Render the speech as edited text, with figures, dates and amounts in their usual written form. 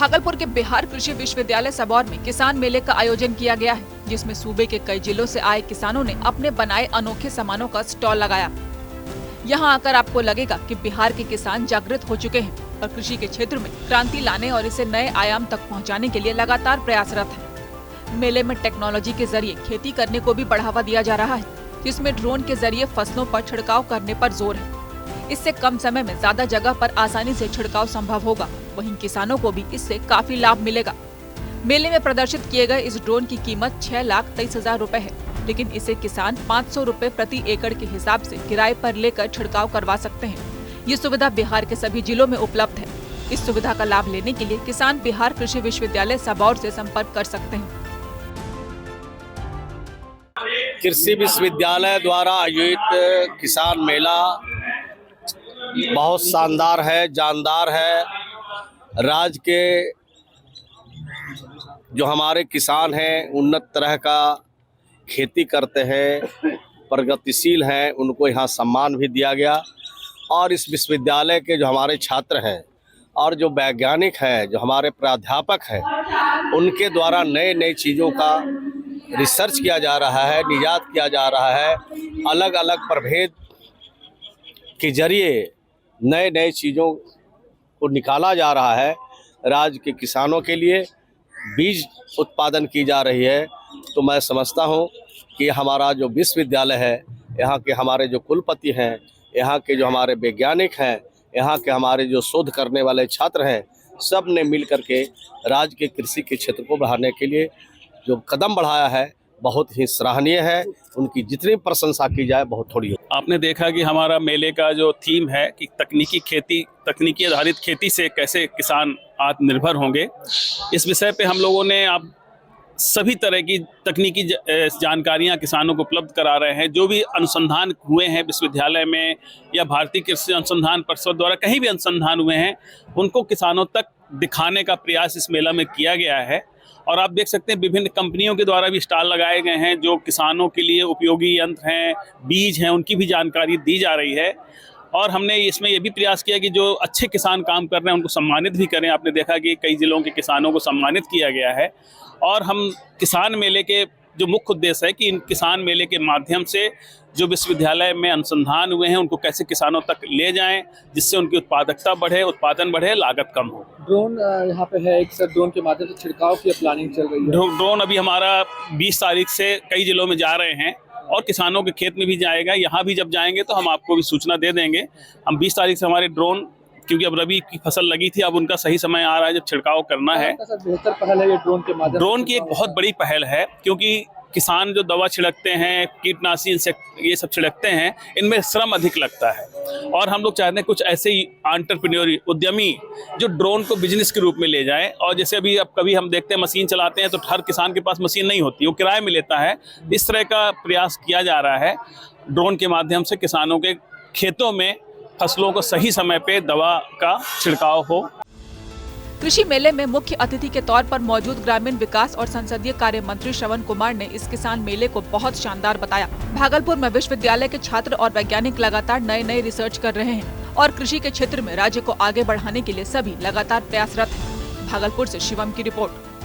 भागलपुर के बिहार कृषि विश्वविद्यालय सबौर में किसान मेले का आयोजन किया गया है, जिसमें सूबे के कई जिलों से आए किसानों ने अपने बनाए अनोखे सामानों का स्टॉल लगाया। यहां आकर आपको लगेगा कि बिहार के किसान जागृत हो चुके हैं और कृषि के क्षेत्र में क्रांति लाने और इसे नए आयाम तक पहुंचाने के लिए लगातार प्रयासरत है। मेले में टेक्नोलॉजी के जरिए खेती करने को भी बढ़ावा दिया जा रहा है, जिसमें ड्रोन के जरिए फसलों पर छिड़काव करने पर जोर है। इससे कम समय में ज्यादा जगह पर आसानी से छिड़काव संभव होगा। वहीं किसानों को भी इससे काफी लाभ मिलेगा। मेले में प्रदर्शित किए गए इस ड्रोन की कीमत 6,23,000 रुपए है, लेकिन इसे किसान 500 रुपए प्रति एकड़ के हिसाब से किराए पर लेकर छिड़काव करवा सकते हैं। ये सुविधा बिहार के सभी जिलों में उपलब्ध है। इस सुविधा का लाभ लेने के लिए किसान बिहार कृषि विश्वविद्यालय सबौर से संपर्क कर सकते हैं। कृषि विश्वविद्यालय द्वारा आयोजित किसान मेला बहुत शानदार है, जानदार है। राज्य के जो हमारे किसान हैं, उन्नत तरह का खेती करते हैं, प्रगतिशील हैं, उनको यहाँ सम्मान भी दिया गया। और इस विश्वविद्यालय के जो हमारे छात्र हैं और जो वैज्ञानिक हैं, जो हमारे प्राध्यापक हैं, उनके द्वारा नए नए चीज़ों का रिसर्च किया जा रहा है, निजात किया जा रहा है। अलग अलग प्रभेद के जरिए नए नए चीज़ों को निकाला जा रहा है। राज्य के किसानों के लिए बीज उत्पादन की जा रही है। तो मैं समझता हूँ कि हमारा जो विश्वविद्यालय है, यहाँ के हमारे जो कुलपति हैं, यहाँ के जो हमारे वैज्ञानिक हैं, यहाँ के हमारे जो शोध करने वाले छात्र हैं, सब ने मिल करके राज्य के कृषि के क्षेत्र को बढ़ाने के लिए जो कदम बढ़ाया है, बहुत ही सराहनीय है। उनकी जितनी प्रशंसा की जाए बहुत थोड़ी हो। आपने देखा कि हमारा मेले का जो थीम है कि तकनीकी आधारित खेती से कैसे किसान आत्मनिर्भर होंगे, इस विषय पे हम लोगों ने आप सभी तरह की तकनीकी जानकारियां किसानों को उपलब्ध करा रहे हैं। जो भी अनुसंधान हुए हैं विश्वविद्यालय में या भारतीय कृषि अनुसंधान परिषद द्वारा कहीं भी अनुसंधान हुए हैं, उनको किसानों तक दिखाने का प्रयास इस मेला में किया गया है। और आप देख सकते हैं विभिन्न कंपनियों के द्वारा भी स्टॉल लगाए गए हैं, जो किसानों के लिए उपयोगी यंत्र हैं, बीज हैं, उनकी भी जानकारी दी जा रही है। और हमने इसमें ये भी प्रयास किया कि जो अच्छे किसान काम कर रहे हैं उनको सम्मानित भी करें। आपने देखा कि कई जिलों के किसानों को सम्मानित किया गया है। और हम किसान मेले के जो मुख्य उद्देश्य है कि इन किसान मेले के माध्यम से जो विश्वविद्यालय में अनुसंधान हुए हैं उनको कैसे किसानों तक ले जाएं, जिससे उनकी उत्पादकता बढ़े, उत्पादन बढ़े, लागत कम हो। ड्रोन यहाँ पे है एक सर, ड्रोन के माध्यम से छिड़काव की प्लानिंग चल रही है। ड्रोन अभी हमारा 20 तारीख से कई जिलों में जा रहे हैं और किसानों के खेत में भी जाएगा। यहाँ भी जब जाएंगे तो हम आपको भी सूचना दे देंगे। हम 20 तारीख से हमारे ड्रोन, क्योंकि अब रबी की फसल लगी थी, अब उनका सही समय आ रहा है जब छिड़काव करना है। बेहतर पहल है ये ड्रोन के माध्यम। ड्रोन की एक बहुत बड़ी पहल है, क्योंकि किसान जो दवा छिड़कते हैं, कीटनाशी इंसेक्ट ये सब छिड़कते हैं, इनमें श्रम अधिक लगता है। और हम लोग चाहते हैं कुछ ऐसे ही एंटरप्रेन्योर उद्यमी जो ड्रोन को बिजनेस के रूप में ले जाएं। और जैसे अभी अब कभी हम देखते हैं मशीन चलाते हैं तो हर किसान के पास मशीन नहीं होती, वो किराए में लेता है। इस तरह का प्रयास किया जा रहा है ड्रोन के माध्यम से किसानों के खेतों में फसलों को सही समय पे दवा का छिड़काव हो। कृषि मेले में मुख्य अतिथि के तौर पर मौजूद ग्रामीण विकास और संसदीय कार्य मंत्री श्रवण कुमार ने इस किसान मेले को बहुत शानदार बताया। भागलपुर में विश्वविद्यालय के छात्र और वैज्ञानिक लगातार नए नए रिसर्च कर रहे हैं और कृषि के क्षेत्र में राज्य को आगे बढ़ाने के लिए सभी लगातार प्रयासरत हैं। भागलपुर से शिवम की रिपोर्ट।